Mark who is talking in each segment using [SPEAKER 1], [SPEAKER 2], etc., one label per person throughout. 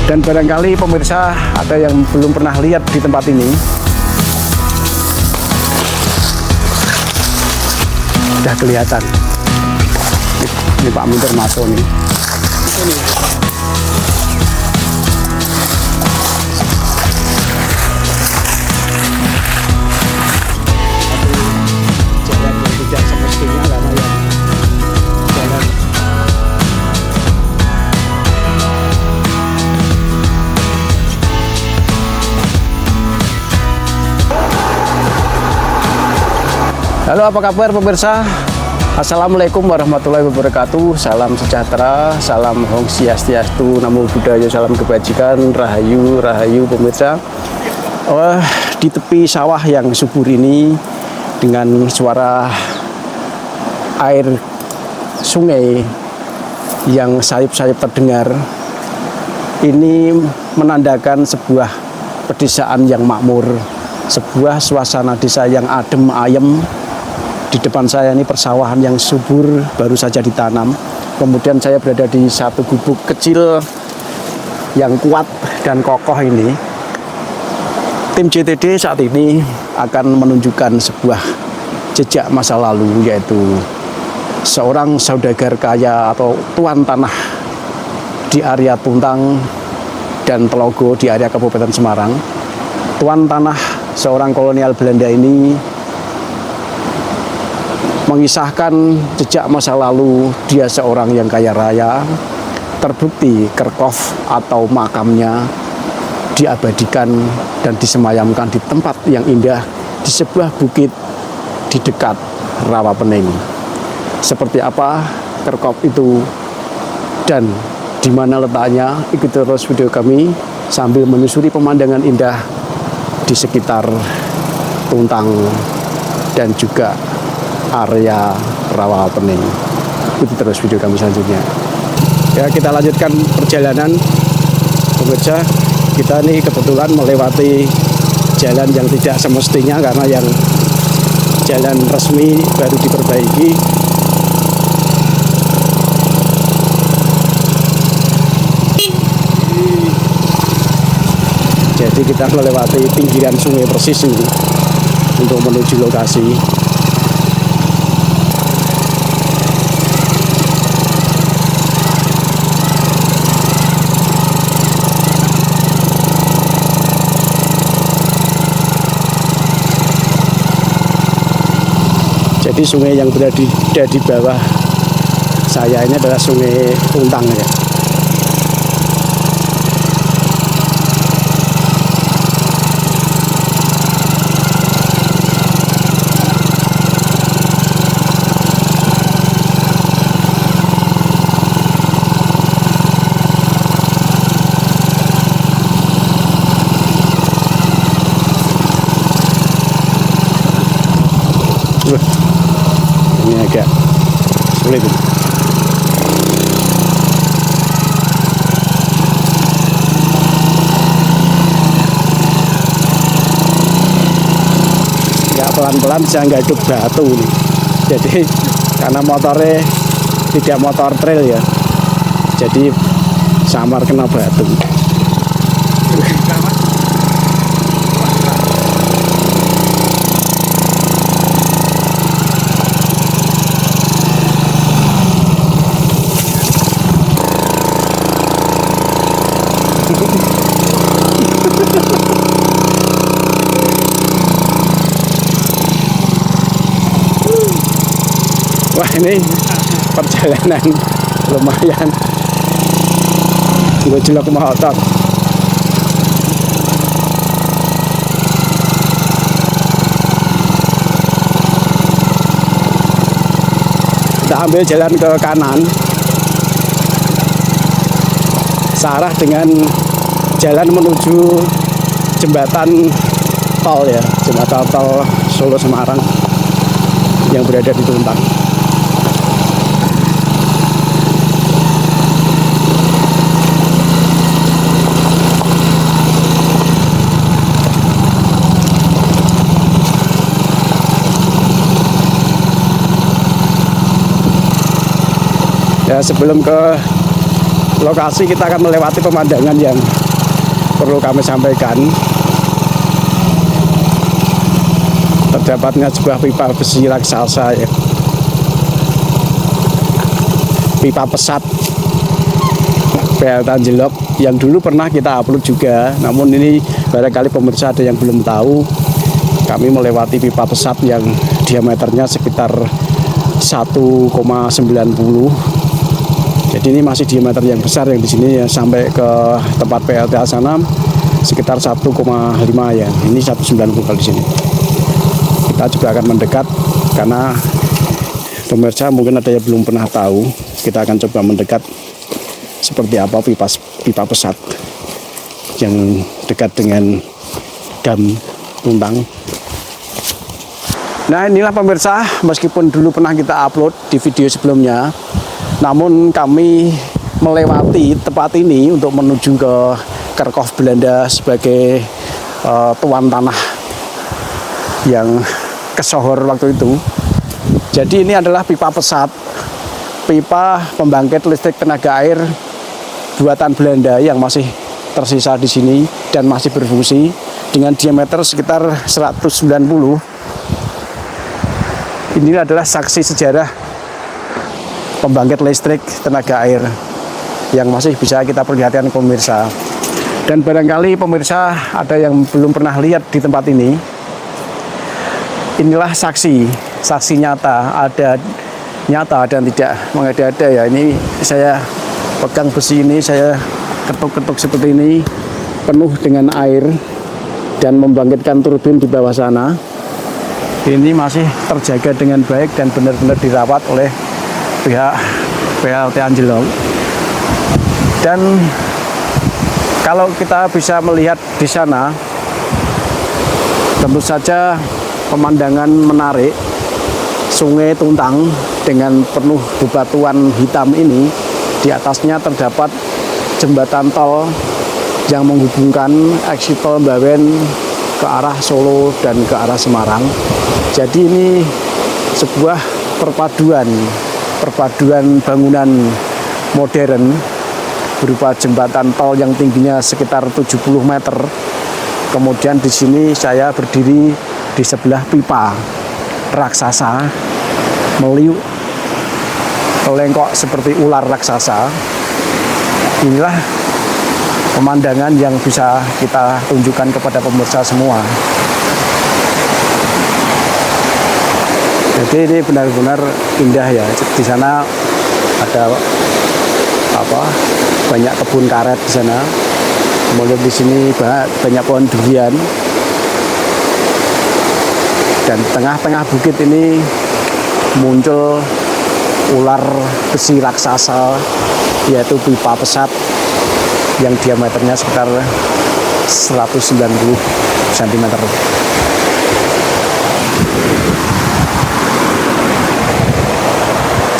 [SPEAKER 1] Dan barangkali pemirsa ada yang belum pernah lihat di tempat ini, sudah kelihatan. Ini Pak Munter masuk nih. Ini. Jalan yang tidak semestinya karena yang jalan. Halo, apa kabar pemirsa? Assalamualaikum warahmatullahi wabarakatuh. Salam sejahtera, salam Om Swastiastu, Namo Buddhaya, salam kebajikan, rahayu, rahayu pemirsa. Di tepi sawah yang subur ini dengan suara air sungai yang sayup-sayup terdengar, ini menandakan sebuah pedesaan yang makmur, sebuah suasana desa yang adem ayem. Di depan saya ini persawahan yang subur baru saja ditanam. Kemudian saya berada di satu gubuk kecil yang kuat dan kokoh ini. Tim JTD saat ini akan menunjukkan sebuah jejak masa lalu, yaitu seorang saudagar kaya atau tuan tanah di area Tuntang dan Telogo di area Kabupaten Semarang. Tuan tanah seorang kolonial Belanda ini mengisahkan jejak masa lalu dia seorang yang kaya raya. Terbukti kerkhof atau makamnya diabadikan dan disemayamkan di tempat yang indah di sebuah bukit di dekat Rawa Pening. Seperti apa kerkhof itu dan di mana letaknya, ikuti terus video kami sambil menyusuri pemandangan indah di sekitar Tuntang dan juga area Rawa Pening. Ikuti terus video kami selanjutnya. Ya, kita lanjutkan perjalanan pemirsa. Kita ini kebetulan melewati jalan yang tidak semestinya karena yang jalan resmi baru diperbaiki. Jadi kita melewati pinggiran sungai persis ini untuk menuju lokasi. Jadi sungai yang berada di bawah saya ini adalah sungai Tuntang ya. Ini agak sulit ini. Ya pelan-pelan saya nggak hidup batu nih. Jadi karena motornya tidak motor trail ya, jadi samar kena batu. Wah, ini perjalanan lumayan gue jelek motor. Kita ambil jalan ke kanan, searah dengan jalan menuju jembatan tol ya, jembatan tol Solo Semarang yang berada di Tuntang. Ya, sebelum ke lokasi kita akan melewati pemandangan yang perlu kami sampaikan. Terdapatnya sebuah pipa besi raksasa ya. Pipa pesat PLT Anjlok yang dulu pernah kita upload juga, namun ini barangkali pemirsa ada yang belum tahu, kami melewati pipa pesat yang diameternya sekitar 1,90. Jadi ini masih diameter yang besar yang di sini ya, sampai ke tempat PLTA sana sekitar 1,5 ya. Ini 190 kalau di sini. Kita juga akan mendekat karena pemirsa mungkin ada yang belum pernah tahu. Kita akan coba mendekat seperti apa pipa pesat yang dekat dengan dam Tuntang. Nah inilah pemirsa, meskipun dulu pernah kita upload di video sebelumnya, namun kami melewati tempat ini untuk menuju ke Kerkhof Belanda sebagai tuan tanah yang kesohor waktu itu. Jadi ini adalah pipa pesat, pipa pembangkit listrik tenaga air buatan Belanda yang masih tersisa di sini dan masih berfungsi dengan diameter sekitar 190. Ini adalah saksi sejarah pembangkit listrik tenaga air yang masih bisa kita perlihatkan pemirsa. Dan barangkali pemirsa ada yang belum pernah lihat di tempat ini. Inilah saksi nyata, ada nyata dan tidak mengada-ada ya. Ini saya pegang besi ini, saya ketuk-ketuk seperti ini, penuh dengan air dan membangkitkan turbin di bawah sana. Ini masih terjaga dengan baik dan benar-benar dirawat oleh pihak PLT Anjlok. Dan kalau kita bisa melihat di sana, tentu saja pemandangan menarik. Sungai Tuntang dengan penuh bebatuan hitam ini, di atasnya terdapat jembatan tol yang menghubungkan eksit tol Bawen ke arah Solo dan ke arah Semarang. Jadi ini sebuah perpaduan bangunan modern berupa jembatan tol yang tingginya sekitar 70 meter. Kemudian di sini saya berdiri di sebelah pipa raksasa meliuk lengkok seperti ular raksasa. Inilah pemandangan yang bisa kita tunjukkan kepada pemirsa semua. Jadi ini benar-benar indah ya. Di sana ada banyak kebun karet di sana. Kemudian di sini banyak pohon durian. Dan tengah-tengah bukit ini muncul ular besi raksasa, yaitu pipa pesat yang diameternya sekitar 190 cm.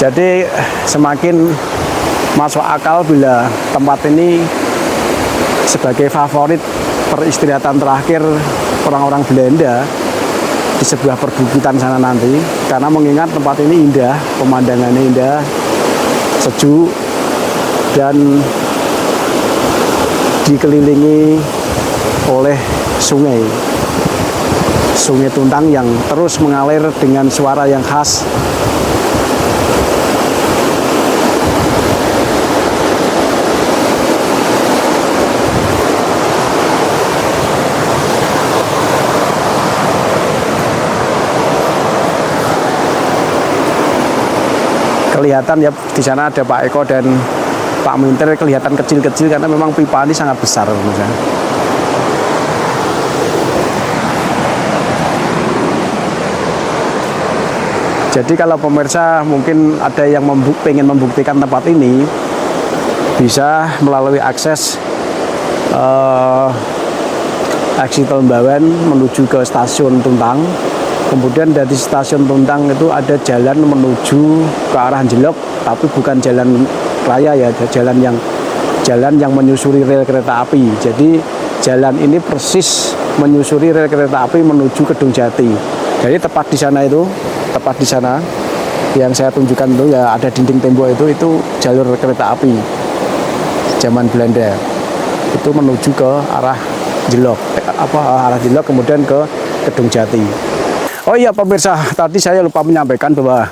[SPEAKER 1] Jadi semakin masuk akal bila tempat ini sebagai favorit peristirahatan terakhir orang-orang Belanda di sebuah perbukitan sana nanti, karena mengingat tempat ini indah, pemandangannya indah, sejuk, dan dikelilingi oleh sungai Tuntang yang terus mengalir dengan suara yang khas. Kelihatan ya di sana ada Pak Eko dan Pak Minter, kelihatan kecil-kecil karena memang pipa ini sangat besar. Jadi kalau pemirsa mungkin ada yang pengen membuktikan tempat ini, bisa melalui akses eksit tol Bawen menuju ke stasiun Tuntang. Kemudian dari stasiun Tuntang itu ada jalan menuju ke arah Anjlok, tapi bukan jalan raya ya, jalan yang menyusuri rel kereta api. Jadi jalan ini persis menyusuri rel kereta api menuju Kedung Jati. Jadi tepat di sana yang saya tunjukkan itu ya, ada dinding tembok itu jalur kereta api. zaman Belanda. Itu menuju ke arah Jelok, arah Jelok kemudian ke Kedung Jati. Oh iya pemirsa, tadi saya lupa menyampaikan bahwa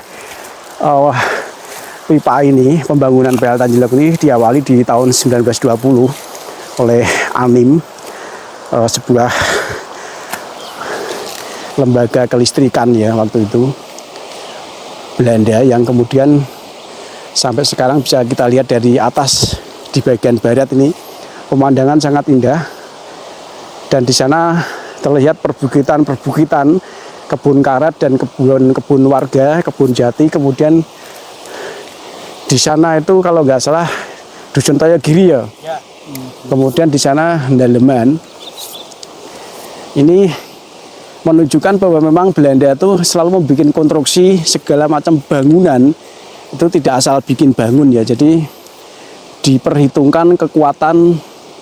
[SPEAKER 1] pipa ini, pembangunan PLTA Jelok ini diawali di tahun 1920 oleh ANIM, sebuah lembaga kelistrikan ya waktu itu Belanda, yang kemudian sampai sekarang bisa kita lihat dari atas di bagian barat ini pemandangan sangat indah, dan di sana terlihat perbukitan, kebun karet dan kebun warga, kebun jati. Kemudian di sana itu kalau nggak salah Dusun Toyo Giri ya. Kemudian di sana Ndaleman. Ini menunjukkan bahwa memang Belanda itu selalu membuat konstruksi segala macam bangunan itu tidak asal bikin bangun ya. Jadi diperhitungkan kekuatan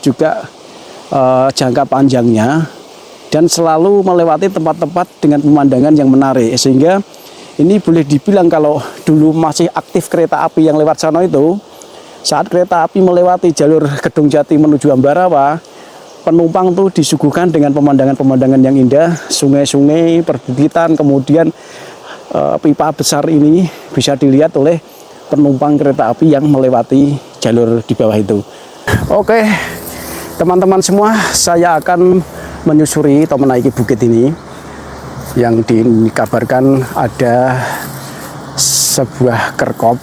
[SPEAKER 1] juga jangka panjangnya, dan selalu melewati tempat-tempat dengan pemandangan yang menarik, sehingga ini boleh dibilang kalau dulu masih aktif kereta api yang lewat sana itu, saat kereta api melewati jalur Kedung Jati menuju Ambarawa, penumpang tuh disuguhkan dengan pemandangan-pemandangan yang indah, sungai-sungai, perbukitan, kemudian pipa besar ini bisa dilihat oleh penumpang kereta api yang melewati jalur di bawah itu. Oke, teman-teman semua, saya akan menyusuri atau menaiki bukit ini yang dikabarkan ada sebuah kerkop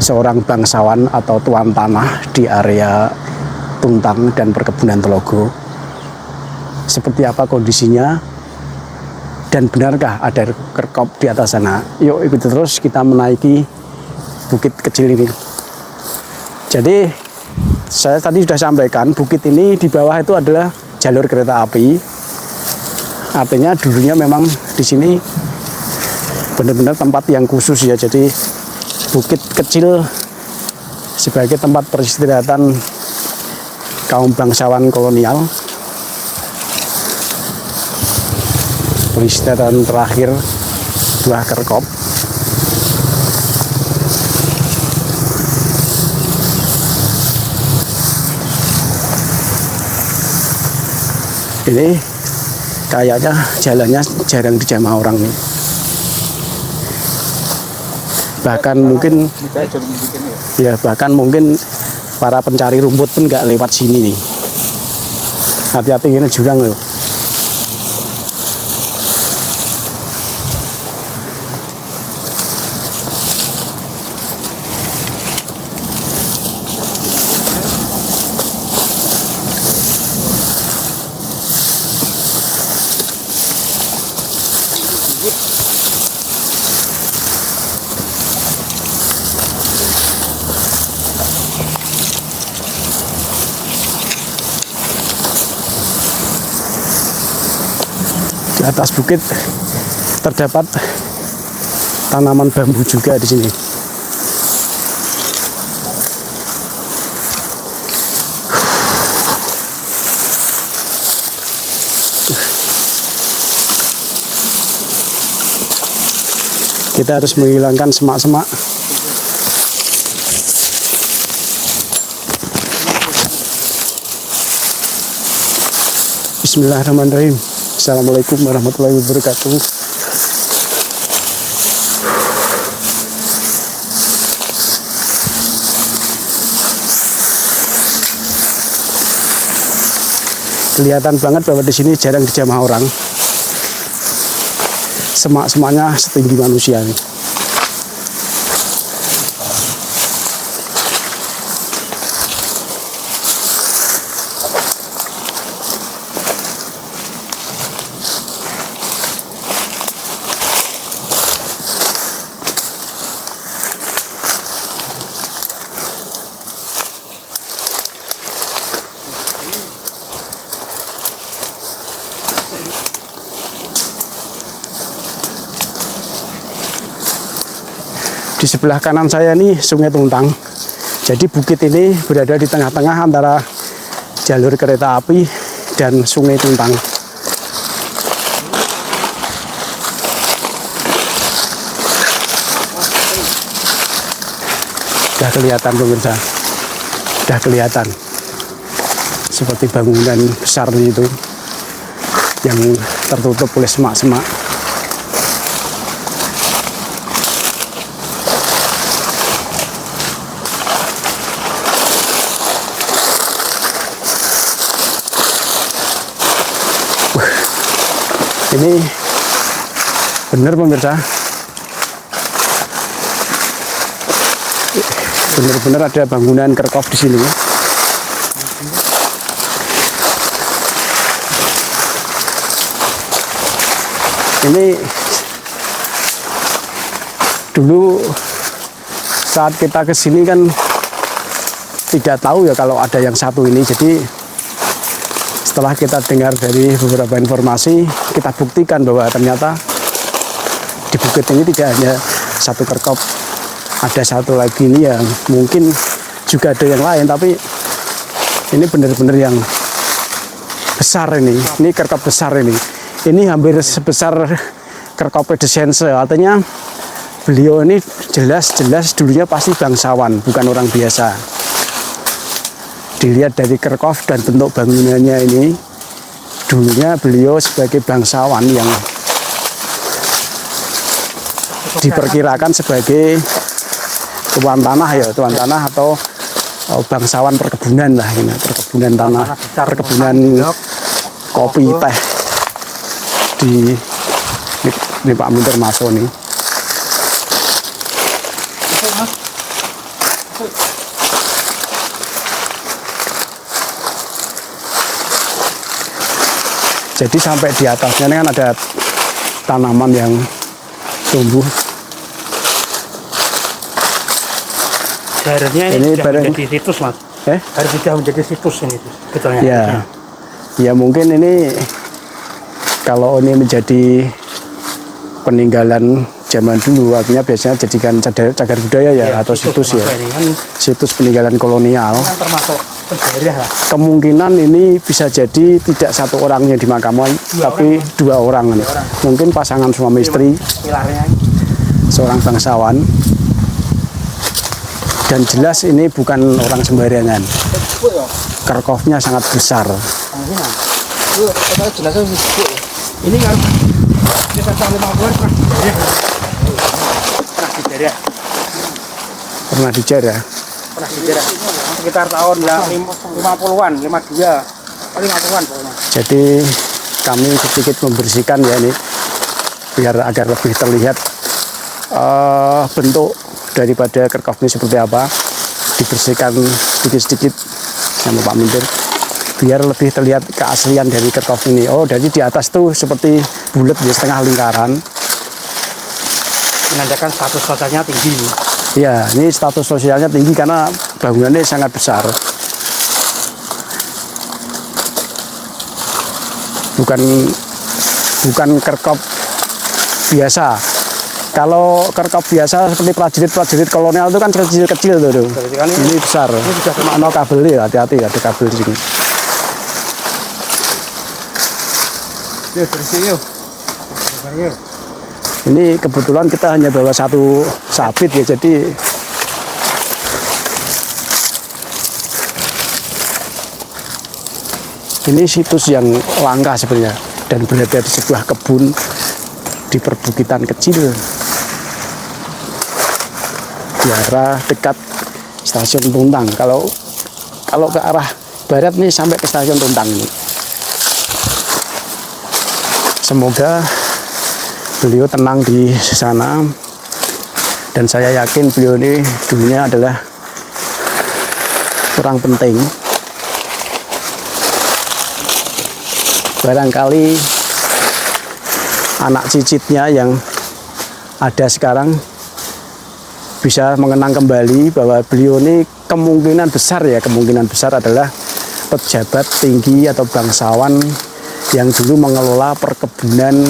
[SPEAKER 1] seorang bangsawan atau tuan tanah di area Tuntang dan perkebunan Telogo. Seperti apa kondisinya dan benarkah ada kerkop di atas sana? Yuk ikuti terus kita menaiki bukit kecil ini. Jadi saya tadi sudah sampaikan bukit ini di bawah itu adalah jalur kereta api. Artinya dulunya memang di sini benar-benar tempat yang khusus ya. Jadi bukit kecil sebagai tempat peristirahatan kaum bangsawan kolonial, peristirahatan terakhir buah kerkop. Ini kayaknya jalannya jarang dijamah orang nih. Bahkan mungkin para pencari rumput pun nggak lewat sini nih. Hati-hati, ini jurang loh. Di atas bukit terdapat tanaman bambu juga di sini. Kita harus menghilangkan semak-semak. Bismillahirrahmanirrahim. Assalamualaikum warahmatullahi wabarakatuh. Kelihatan banget bahwa di sini jarang dijamah orang. Semak-semaknya setinggi manusia nih. Di sebelah kanan saya ini Sungai Tuntang. Jadi bukit ini berada di tengah-tengah antara jalur kereta api dan Sungai Tuntang. Sudah kelihatan pemirsa. Sudah kelihatan seperti bangunan besar itu yang tertutup oleh semak-semak. Ini benar pemirsa, benar-benar ada bangunan kerkop di sini. Ini dulu saat kita ke sini kan tidak tahu ya kalau ada yang satu ini. Jadi setelah kita dengar dari beberapa informasi, kita buktikan bahwa ternyata di bukit ini tidak hanya satu kerkop, ada satu lagi ini yang mungkin juga ada yang lain, tapi ini benar-benar yang besar ini kerkop besar ini. Ini hampir sebesar kerkop Desense, artinya beliau ini jelas-jelas dulunya pasti bangsawan, bukan orang biasa. Dilihat dari kerkop dan bentuk bangunannya ini, dulunya beliau sebagai bangsawan yang diperkirakan sebagai tuan tanah atau bangsawan perkebunan lah ini, perkebunan tanah, perkebunan kopi teh di Pak Muntir masuk nih. Jadi sampai di atasnya ini kan ada tanaman yang tumbuh.
[SPEAKER 2] Seharusnya ini sudah menjadi situs, Mas. Harus sudah menjadi situs ini betulnya.
[SPEAKER 1] Ya, ya mungkin ini kalau ini menjadi peninggalan zaman dulu, artinya biasanya jadikan cagar budaya ya, atau situs ya, situs peninggalan kolonial.
[SPEAKER 2] Kan termasuk sejarah lah.
[SPEAKER 1] Kemungkinan ini bisa jadi tidak satu orang yang dimakamkan, tapi dua orang. Mungkin pasangan suami istri, seorang bangsawan. Dan jelas ini bukan orang sembarangan. Kerkopnya sangat besar.
[SPEAKER 2] Ini kan kita tahun 50-an
[SPEAKER 1] pernah dijarah.
[SPEAKER 2] Sekitar tahun 50-an, 52, 50-an pokoknya.
[SPEAKER 1] Jadi kami sedikit membersihkan ya ini biar agar lebih terlihat bentuk daripada kerkop ini seperti apa. Dibersihkan sedikit-sedikit sama Pak Muntir biar lebih terlihat keaslian dari kerkop ini. Oh, jadi di atas tuh seperti bulat di setengah lingkaran.
[SPEAKER 2] Menandakan status sosialnya tinggi.
[SPEAKER 1] Ya, ini status sosialnya tinggi karena bangunannya sangat besar. Bukan kerkop biasa. Kalau kerkop biasa seperti prajurit kolonial itu kan kecil-kecil tuh. Ini besar. Ini sudah kena kabel ya, hati-hati ada kabel di sini. Ini kebetulan kita hanya bawa satu sabit ya, jadi ini situs yang langka sebenarnya dan berada di sebuah kebun di perbukitan kecil di arah dekat stasiun Tuntang. Kalau ke arah barat nih sampai ke stasiun Tuntang ini. Semoga beliau tenang di sana dan saya yakin beliau ini dulunya adalah orang penting. Barangkali anak cicitnya yang ada sekarang bisa mengenang kembali bahwa beliau ini kemungkinan besar adalah pejabat tinggi atau bangsawan yang dulu mengelola perkebunan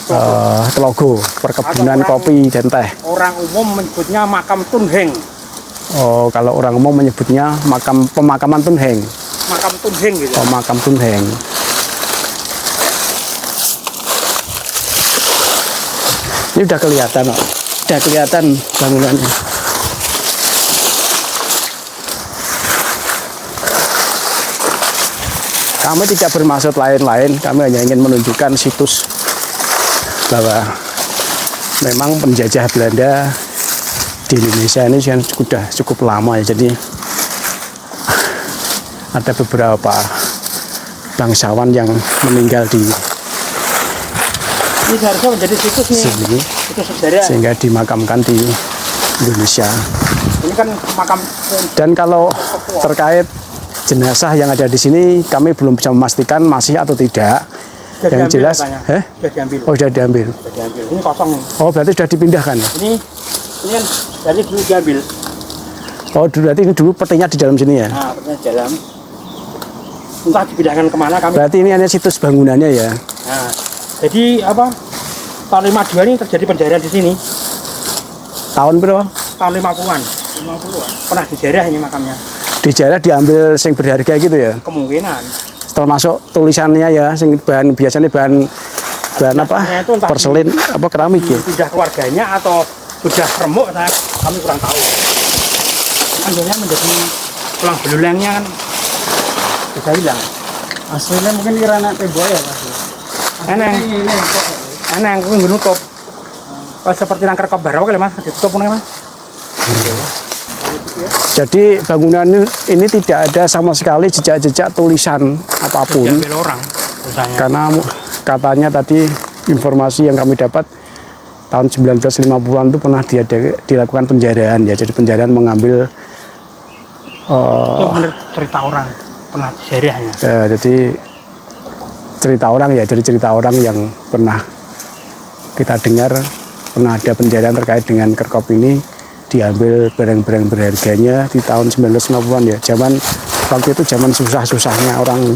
[SPEAKER 1] Telogo, perkebunan kopi dan teh.
[SPEAKER 2] Orang umum menyebutnya makam Tunheng.
[SPEAKER 1] Oh, kalau orang umum menyebutnya pemakaman Tunheng.
[SPEAKER 2] Makam Tunheng gitu.
[SPEAKER 1] Oh, makam Tunheng. Ini udah kelihatan bangunannya. Kami tidak bermaksud lain-lain, kami hanya ingin menunjukkan situs bahwa memang penjajah Belanda di Indonesia ini sudah cukup lama ya. Jadi ada beberapa bangsawan yang meninggal di
[SPEAKER 2] Ini seharusnya menjadi situs nih.
[SPEAKER 1] sini,
[SPEAKER 2] Situs sejarah.
[SPEAKER 1] sehingga dimakamkan di Indonesia.
[SPEAKER 2] Ini kan makam
[SPEAKER 1] Dan kalau terkait jenazah yang ada di sini, kami belum bisa memastikan masih atau tidak.
[SPEAKER 2] sudah
[SPEAKER 1] Yang
[SPEAKER 2] diambil
[SPEAKER 1] jelas,
[SPEAKER 2] katanya.
[SPEAKER 1] eh?
[SPEAKER 2] Sudah diambil.
[SPEAKER 1] Oh, sudah diambil.
[SPEAKER 2] Sudah diambil. Ini kosong nih.
[SPEAKER 1] Oh, berarti sudah dipindahkan.
[SPEAKER 2] Ini kan dari dulu diambil.
[SPEAKER 1] Oh, berarti ini dulu petinya di dalam sini ya.
[SPEAKER 2] Nah, artinya dalam. Entah dipindahkan kemana kami.
[SPEAKER 1] Berarti ini hanya situs bangunannya ya.
[SPEAKER 2] Nah, jadi apa? Tahun 52 ini terjadi penjarahan di sini.
[SPEAKER 1] Tahun berapa?
[SPEAKER 2] Tahun 50-an. 50-an. Pernah dijarah ini makamnya.
[SPEAKER 1] Dijarah diambil sing berharga gitu ya.
[SPEAKER 2] Kemungkinan.
[SPEAKER 1] Termasuk tulisannya ya, sing bahan biasanya bahan apa?
[SPEAKER 2] Biasanya itu entah
[SPEAKER 1] Porselin apa keramik ya.
[SPEAKER 2] Sudah keluarganya atau sudah remuk, kami kurang tahu. Akhirnya menjadi tulang belulangnya kan sudah hilang.
[SPEAKER 3] Aslinya mungkin kirana tembok ya Mas.
[SPEAKER 2] Eneng, eneng, aku nutup. Pas seperti nangker kobar kali Mas, ditutup nih Mas.
[SPEAKER 1] Jadi bangunan ini tidak ada sama sekali jejak-jejak tulisan apapun.
[SPEAKER 2] Diambil orang, misalnya.
[SPEAKER 1] Karena katanya tadi informasi yang kami dapat tahun 1950-an itu pernah dilakukan penjarahan ya. Jadi penjarahan mengambil
[SPEAKER 2] Itu benar cerita orang, pernah dijarahnya.
[SPEAKER 1] jadi cerita orang ya, jadi cerita orang yang pernah kita dengar pernah ada penjarahan terkait dengan kerkop ini, diambil barang-barang berharganya di tahun 1950-an ya. Zaman waktu itu zaman susah-susahnya orang.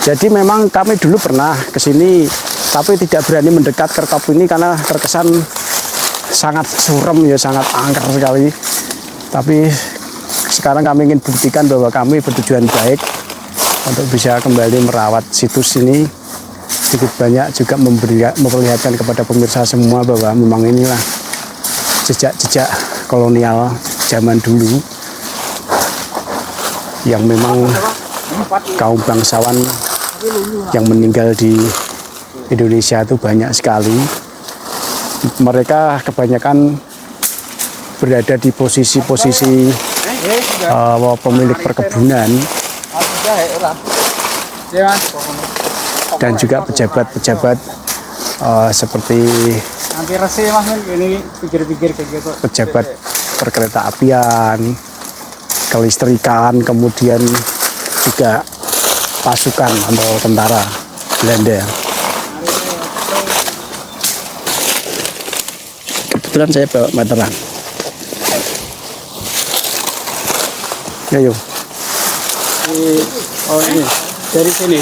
[SPEAKER 1] Jadi memang kami dulu pernah ke sini, tapi tidak berani mendekat kerkop ini karena terkesan sangat suram ya, sangat angker sekali. Tapi sekarang kami ingin buktikan bahwa kami bertujuan baik untuk bisa kembali merawat situs ini. Sedikit banyak juga memperlihatkan kepada pemirsa semua bahwa memang inilah jejak-jejak kolonial zaman dulu yang memang kaum bangsawan yang meninggal di Indonesia itu banyak sekali. Mereka kebanyakan berada di posisi-posisi pemilik perkebunan dan juga pejabat-pejabat seperti
[SPEAKER 3] Nanti resih Mas ini pikir-pikir kayak gitu.
[SPEAKER 1] pejabat perkereta apian, kelistrikan, kemudian juga pasukan atau tentara Belanda. Kebetulan saya bawa meteran. Ya yuk.
[SPEAKER 3] Oh ini dari sini.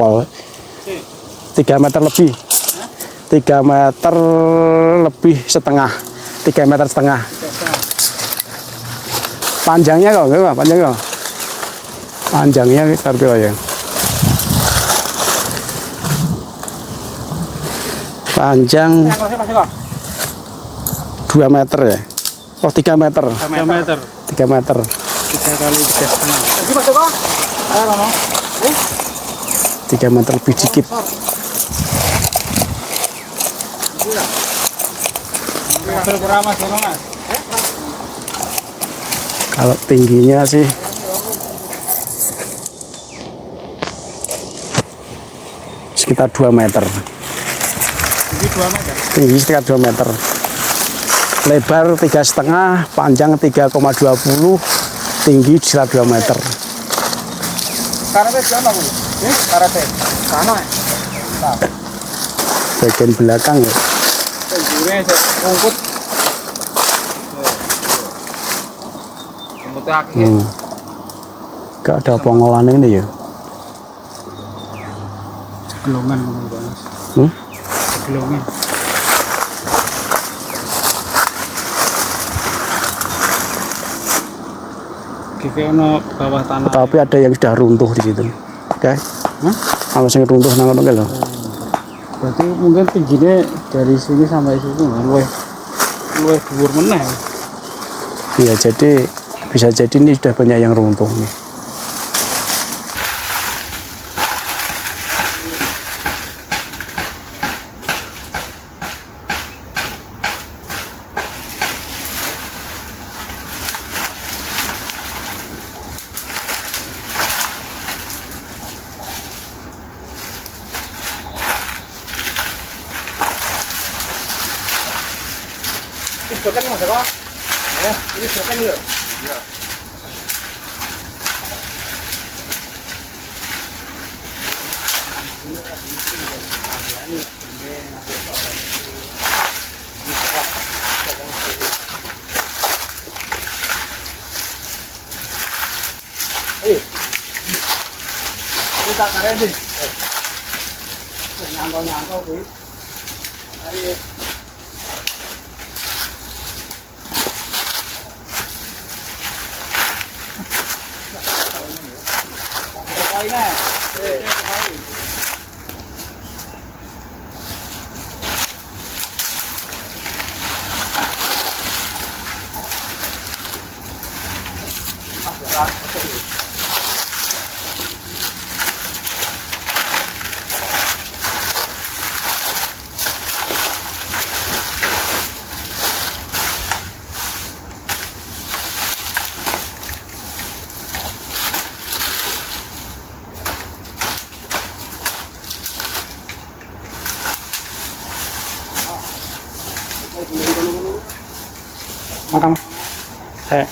[SPEAKER 1] Wow. 3 meter lebih. 3 meter lebih setengah. 3 meter setengah. Panjangnya kok, enggak panjangnya kok. Panjangnya berapa ya? Panjang 2 meter ya. Oh 3 meter.
[SPEAKER 2] 3 meter.
[SPEAKER 1] 3 meter.
[SPEAKER 2] 3 kali 3,5.
[SPEAKER 3] Jadi masuk kok? Ayo Rono.
[SPEAKER 1] 3 meter lebih dikit.
[SPEAKER 3] Meter berapa Mas Rono Mas?
[SPEAKER 1] Kalau tingginya sih sekitar 2 meter.
[SPEAKER 3] Ini 2 meter.
[SPEAKER 1] Tinggi sekitar 2 meter. Lebar 3,5, panjang 3,20, tinggi sekitar 2 meter.
[SPEAKER 3] Karate sana Bu. Karate. Sana.
[SPEAKER 1] Bagian belakang ya.
[SPEAKER 3] Jure ungkut. Ungkut akhir.
[SPEAKER 1] Gak ada pengolahan ini ya.
[SPEAKER 3] Gelongan Mas.
[SPEAKER 1] Hmm?
[SPEAKER 3] Gelongan. kayak ono bawah tanah.
[SPEAKER 1] Tapi ada yang sudah runtuh di situ. Oke.
[SPEAKER 3] Hah?
[SPEAKER 1] Kalau sing runtuh nang ngono lho.
[SPEAKER 3] Berarti mungkin tingginya dari sini sampai situ luwih dhuwur meneh.
[SPEAKER 1] Iya, jadi bisa jadi ini sudah banyak yang runtuh nih.
[SPEAKER 2] Kan Mas Eko? Ya, ini kan ya. Kita karen deh. Nyangkau kuwi. Hari
[SPEAKER 3] Makan. Saya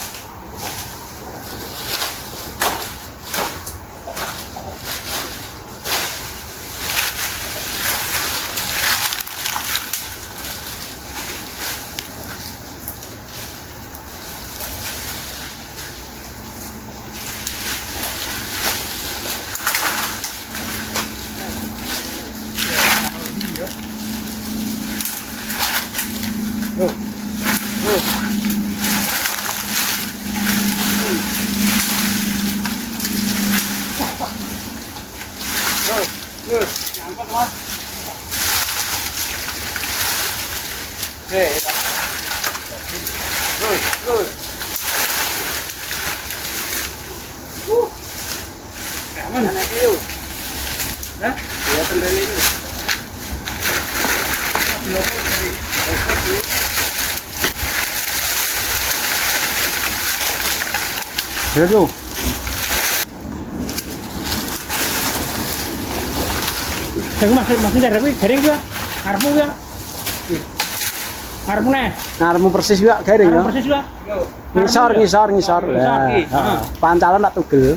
[SPEAKER 1] Aduh.
[SPEAKER 2] Saya masih dari kuwi garing kuwi. Arepmu kuwi. Arepmu neh.
[SPEAKER 1] Ngarepmu persis juga garing ya.
[SPEAKER 2] Persis kuwi.
[SPEAKER 1] Ngisor.
[SPEAKER 2] Ngisor, iki.
[SPEAKER 1] Nah, pancalan tak tugel.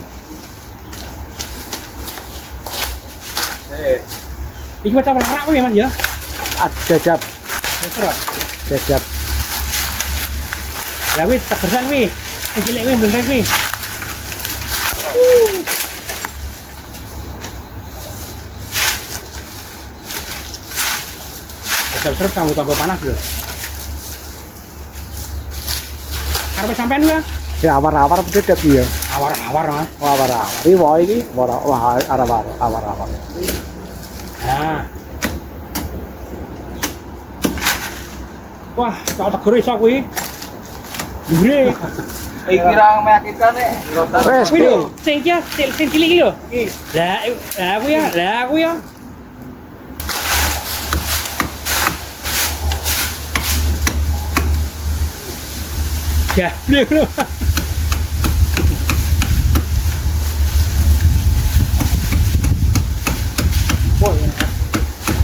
[SPEAKER 2] Iki macam larak kuwi Mas ya.
[SPEAKER 1] Dadap,
[SPEAKER 2] Terus.
[SPEAKER 1] dadap.
[SPEAKER 2] Lah kuwi tegesan kuwi. Cilik kuwi bener kuwi. Terus kamu tambah panas lho. Arep sampean ya?
[SPEAKER 1] Ya awar-awar bedhet ya.
[SPEAKER 2] Awar-awar Mas.
[SPEAKER 1] Awar-awar. Iki wae iki wah awar-awar.
[SPEAKER 2] Nah. Wah, kalau tegur iso kuwi. Gure.
[SPEAKER 3] iki ra meyakinkan nek.
[SPEAKER 1] Wes,
[SPEAKER 2] Kuwi lho, sing cilik iki lho. Lah kuwi ya, lah kuwi ya. Ya, lho.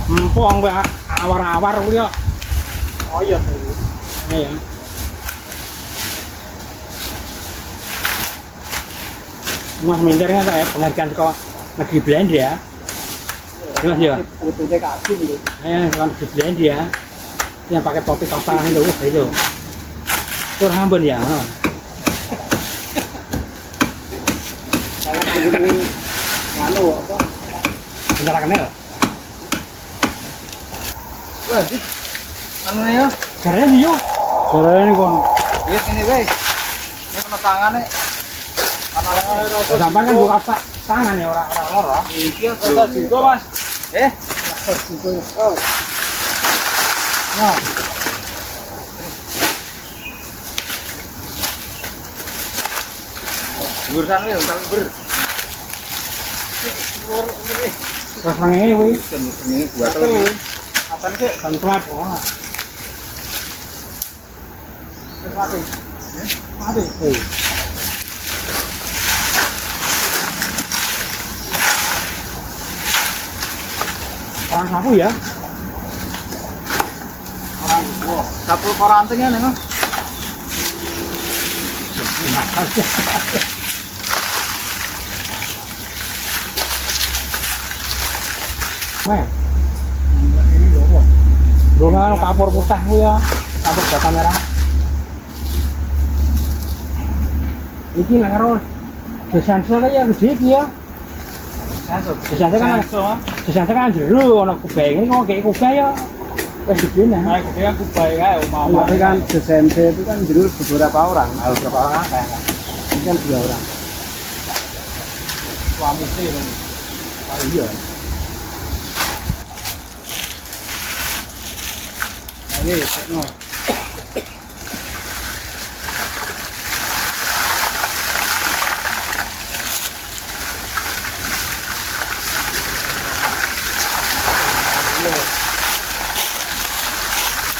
[SPEAKER 2] Empong kuwi awar-awar kuwi ya.
[SPEAKER 3] Oh iya.
[SPEAKER 2] Iya. Mas Mindernya saya penghargaan ke negeri Belanda ya. Mas ya.
[SPEAKER 3] Putune kaki lho.
[SPEAKER 2] Ke negeri Belanda ya. Yang pakai topi topan itu itu. Kurang ampun ya.
[SPEAKER 3] Anu apa?
[SPEAKER 2] Bentar kenal.
[SPEAKER 3] Wah, anu ya.
[SPEAKER 2] Caranya dia.
[SPEAKER 1] Sore ini kon.
[SPEAKER 3] Lihat ini weh. Ini kena tangane.
[SPEAKER 2] Sampai kan buka tangan ya orang-orang loro. Iya, kata juga Mas. Nah. Gur sana ya, gur. Terus ini wih. Ini buat apa sih? Bantuan doang. Mati. Mati. Orang sapu ya? Orang sapu korantingnya nih, Mas. Meh, ini loh, dongan kapur putih ya, kapur bata merah. Iki lah karo desensor ya gede iki ya. Desensor kan jero ana kubeng iki kok kayak kubeng ya. Wis gede nah. Kayak gede kan kubeng kae mau.
[SPEAKER 3] Tapi kan desense itu kan dulu beberapa orang.
[SPEAKER 2] Beberapa orang kayak
[SPEAKER 3] Ini kan 2 orang.
[SPEAKER 2] suami sih.
[SPEAKER 3] Oh iya. Ayo, no.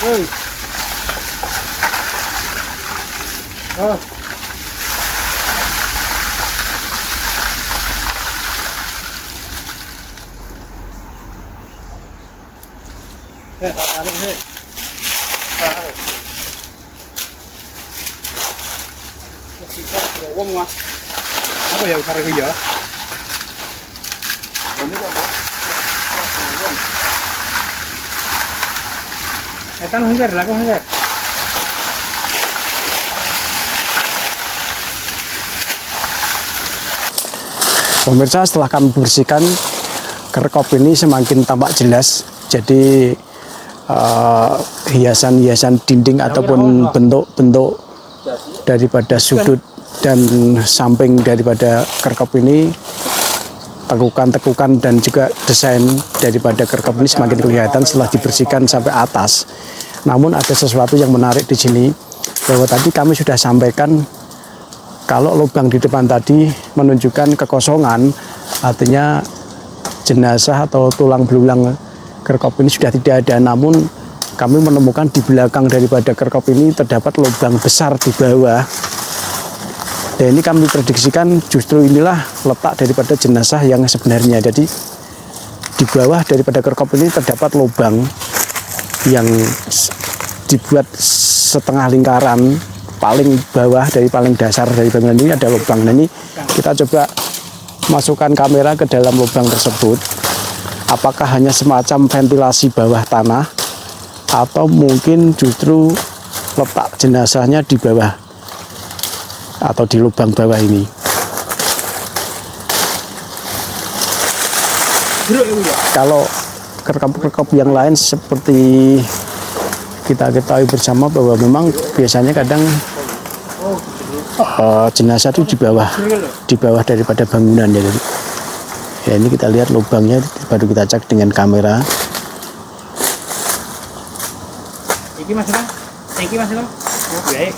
[SPEAKER 3] Oi. Oh. Tarik sih. Kita berowong Mas. Apa ya usah itu ya? Ini apa?
[SPEAKER 2] Etan hengker, laku hengker.
[SPEAKER 1] Pemirsa, setelah kami bersihkan, kerkop ini semakin tampak jelas. Jadi hiasan-hiasan dinding ataupun bentuk-bentuk daripada sudut dan samping daripada kerkop ini, tekukan-tekukan dan juga desain daripada kerkop ini semakin kelihatan setelah dibersihkan sampai atas. Namun ada sesuatu yang menarik di sini, bahwa tadi kami sudah sampaikan kalau lubang di depan tadi menunjukkan kekosongan, artinya jenazah atau tulang belulang kerkop ini sudah tidak ada. Namun kami menemukan di belakang daripada kerkop ini terdapat lubang besar di bawah. Dan ini kami prediksikan justru inilah letak daripada jenazah yang sebenarnya. Jadi di bawah daripada kerkop ini terdapat lubang yang dibuat setengah lingkaran. Paling bawah dari paling dasar dari bangunan ini ada lubang. Nah, ini kita coba masukkan kamera ke dalam lubang tersebut. Apakah hanya semacam ventilasi bawah tanah atau mungkin justru letak jenazahnya di bawah atau di lubang bawah ini. Kalau kerkop-kerkop yang lain seperti kita ketahui bersama bahwa memang biasanya kadang jenazah itu di bawah daripada bangunan ya. Ya ini kita lihat lubangnya, baru kita cek dengan kamera.
[SPEAKER 2] Iki Mas Bang. Iki Mas Bang. Oh, baik.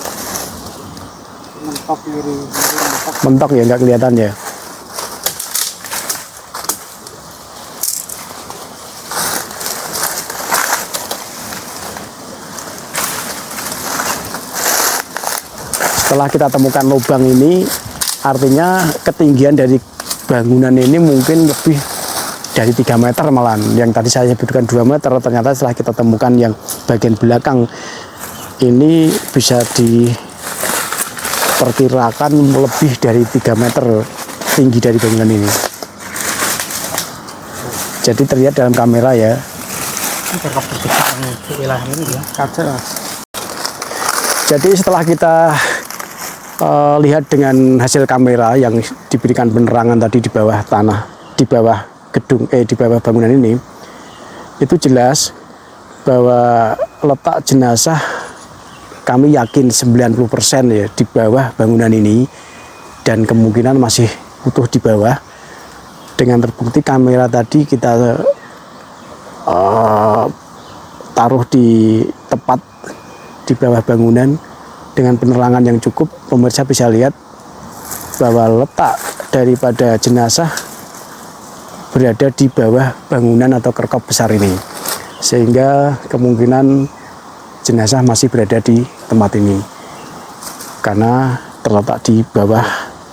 [SPEAKER 3] Mentok kiri, mentok.
[SPEAKER 1] Mentok ya, nggak kelihatan ya. Setelah kita temukan lubang ini, artinya ketinggian dari bangunan ini mungkin lebih dari 3 meter malahan. Yang tadi saya sebutkan 2 meter, ternyata setelah kita temukan yang bagian belakang ini bisa diperkirakan lebih dari 3 meter tinggi dari bangunan ini. Jadi terlihat dalam kamera ya.
[SPEAKER 2] Ini kerkop besar di wilayah ini ya.
[SPEAKER 3] Kaca Mas.
[SPEAKER 1] Jadi setelah kita lihat dengan hasil kamera yang diberikan penerangan tadi di bawah tanah, di bawah gedung, di bawah bangunan ini, itu jelas bahwa letak jenazah kami yakin 90% ya di bawah bangunan ini. dan kemungkinan masih utuh di bawah. Dengan terbukti kamera tadi kita taruh di tepat di bawah bangunan dengan penerangan yang cukup. Pemirsa bisa lihat bahwa letak daripada jenazah berada di bawah bangunan atau kerkop besar ini, sehingga kemungkinan jenazah masih berada di tempat ini karena terletak di bawah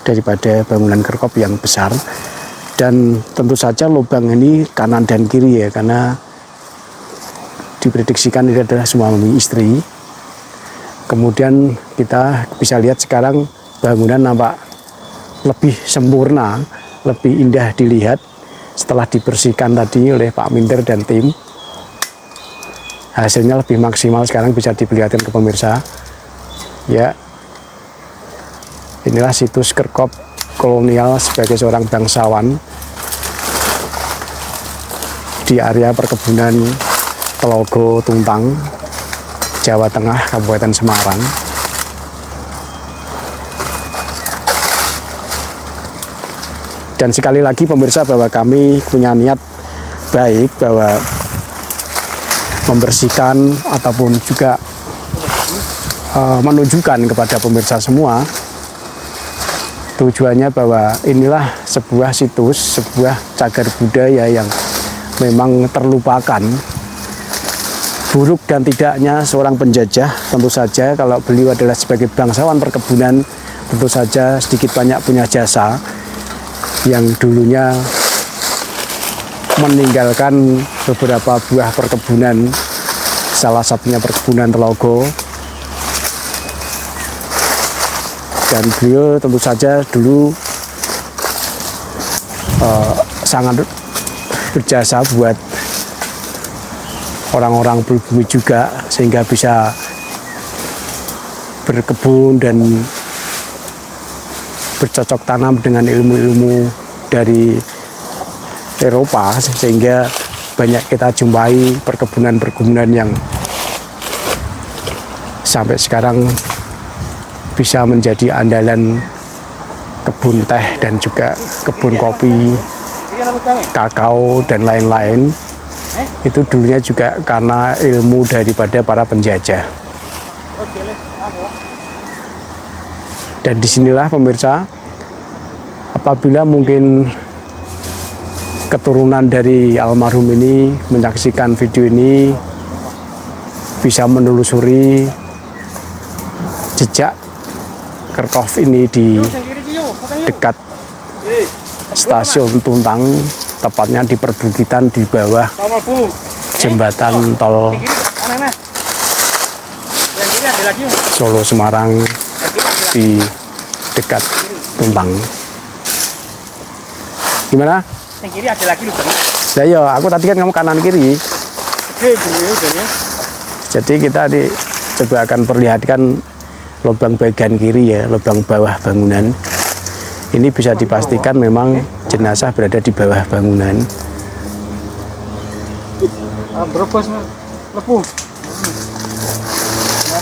[SPEAKER 1] daripada bangunan kerkop yang besar. Dan tentu saja lubang ini kanan dan kiri ya, karena diprediksikan ini adalah suami istri. Kemudian kita bisa lihat sekarang bangunan nampak lebih sempurna, lebih indah dilihat setelah dibersihkan tadi oleh Pak Minter dan tim. Hasilnya lebih maksimal sekarang bisa diperlihatkan ke pemirsa. Ya, inilah situs kerkop kolonial sebagai seorang bangsawan di area perkebunan Telogo Tuntang, Jawa Tengah, Kabupaten Semarang. Dan sekali lagi pemirsa, bahwa kami punya niat baik bahwa membersihkan ataupun juga menunjukkan kepada pemirsa semua, tujuannya bahwa inilah sebuah situs, sebuah cagar budaya yang memang terlupakan. Buruk dan tidaknya seorang penjajah, tentu saja kalau beliau adalah sebagai bangsawan perkebunan, tentu saja sedikit banyak punya jasa yang dulunya meninggalkan beberapa buah perkebunan, salah satunya perkebunan Telogo. Dan beliau tentu saja dulu sangat berjasa buat orang-orang pribumi juga, sehingga bisa berkebun dan bercocok tanam dengan ilmu-ilmu dari Eropa, sehingga banyak kita jumpai perkebunan-perkebunan yang sampai sekarang bisa menjadi andalan kebun teh dan juga kebun kopi, kakao dan lain-lain. Itu dulunya juga karena ilmu daripada para penjajah. Dan disinilah pemirsa, apabila mungkin keturunan dari almarhum ini menyaksikan video ini, bisa menelusuri jejak kerkop ini di dekat stasiun Tuntang, tepatnya di perbukitan di bawah jembatan tol Solo Semarang di dekat Tuntang. Gimana?
[SPEAKER 2] Yang kiri ada lagi lubang.
[SPEAKER 1] Ya iya, aku tadi kan kamu kanan kiri. Jadi kita coba akan perlihatkan lubang bagian kiri ya, lubang bawah bangunan. Ini bisa dipastikan memang jenazah berada di bawah bangunan.
[SPEAKER 2] Berobos lepuh.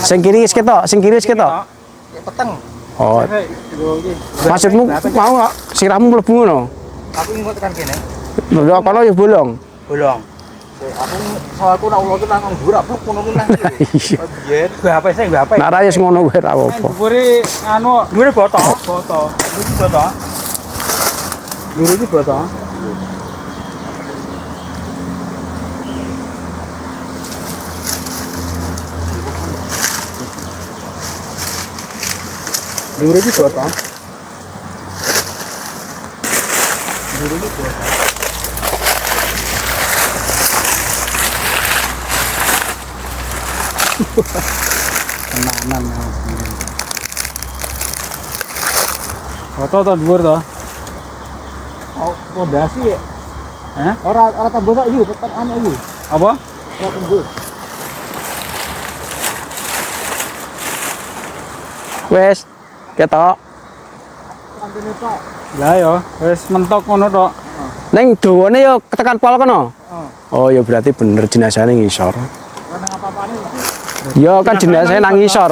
[SPEAKER 1] Sing kiri wis ketok, sing kiri wis ketok.
[SPEAKER 2] Peteng.
[SPEAKER 1] Oh. Maksudmu mau nggak siramu mlebu ngono?
[SPEAKER 2] Aku ingin tekan kene.
[SPEAKER 1] Lho kono ya bolong.
[SPEAKER 2] Bolong. Aku soalku nak ulo nang dhuwur aku kono nang. Iya. Biyen gue HP sing gue HP.
[SPEAKER 1] Nak ra wis ngono wae ra apa.
[SPEAKER 2] Dhuwure anu, dhuwure boto. Boto. Iki boto. Dhuwure iki boto. Dhuwure iki boto. Dhuwure iki boto.
[SPEAKER 3] Tenanan. Foto to dhuwur to.
[SPEAKER 2] Oh, pondasi ya.
[SPEAKER 3] Hah?
[SPEAKER 2] Ora tembus kok iki, tetep anu iki.
[SPEAKER 3] Apa?
[SPEAKER 2] Ora tembus.
[SPEAKER 1] Wes ketok.
[SPEAKER 2] Kantene Pak.
[SPEAKER 3] Lah ya, wis mentok ngono tok.
[SPEAKER 1] Ning dawane ya ketekan pol kono. Oh ya berarti bener jenazahnya ngisor.
[SPEAKER 2] Nang apa-apane.
[SPEAKER 1] Ya kan jenazahnya nang ngisor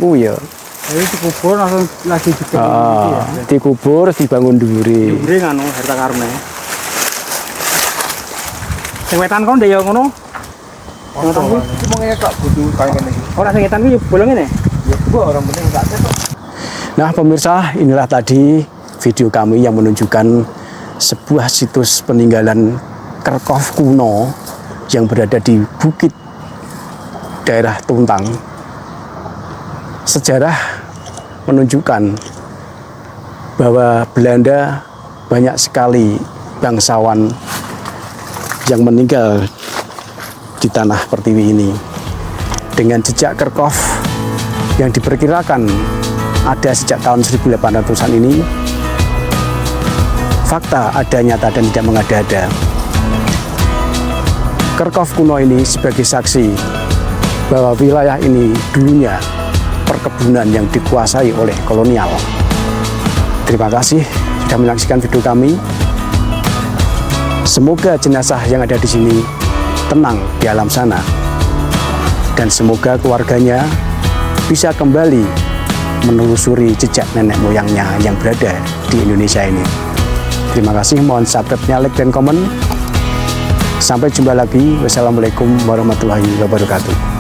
[SPEAKER 1] kuwi ya.
[SPEAKER 3] Jadi dikubur langsung lagi juga ya.
[SPEAKER 1] Dikubur dibangun duri.
[SPEAKER 2] Dure nganu harta karune. Sing wetan kon ndek ya ngono. Ngono kuwi
[SPEAKER 4] Cuma kayak kak butuh kayak gini.
[SPEAKER 2] ora sing wetan kuwi bolong ngene.
[SPEAKER 4] Ya gua orang penting enggak ada kok.
[SPEAKER 1] Nah pemirsa, inilah tadi video kami yang menunjukkan sebuah situs peninggalan Kerkhof kuno yang berada di bukit daerah Tuntang. Sejarah menunjukkan bahwa Belanda banyak sekali bangsawan yang meninggal di tanah Pertiwi ini. Dengan jejak Kerkhof yang diperkirakan ada sejak tahun 1800-an ini, fakta ada nyata dan tidak mengada-ada. Kerkhof kuno ini sebagai saksi bahwa wilayah ini dulunya perkebunan yang dikuasai oleh kolonial. Terima kasih sudah menyaksikan video kami. Semoga jenazah yang ada di sini tenang di alam sana, dan semoga keluarganya bisa kembali menelusuri jejak nenek moyangnya yang berada di Indonesia ini. Terima kasih, mohon subscribe-nya, like, dan komen. Sampai jumpa lagi. Wassalamualaikum warahmatullahi wabarakatuh.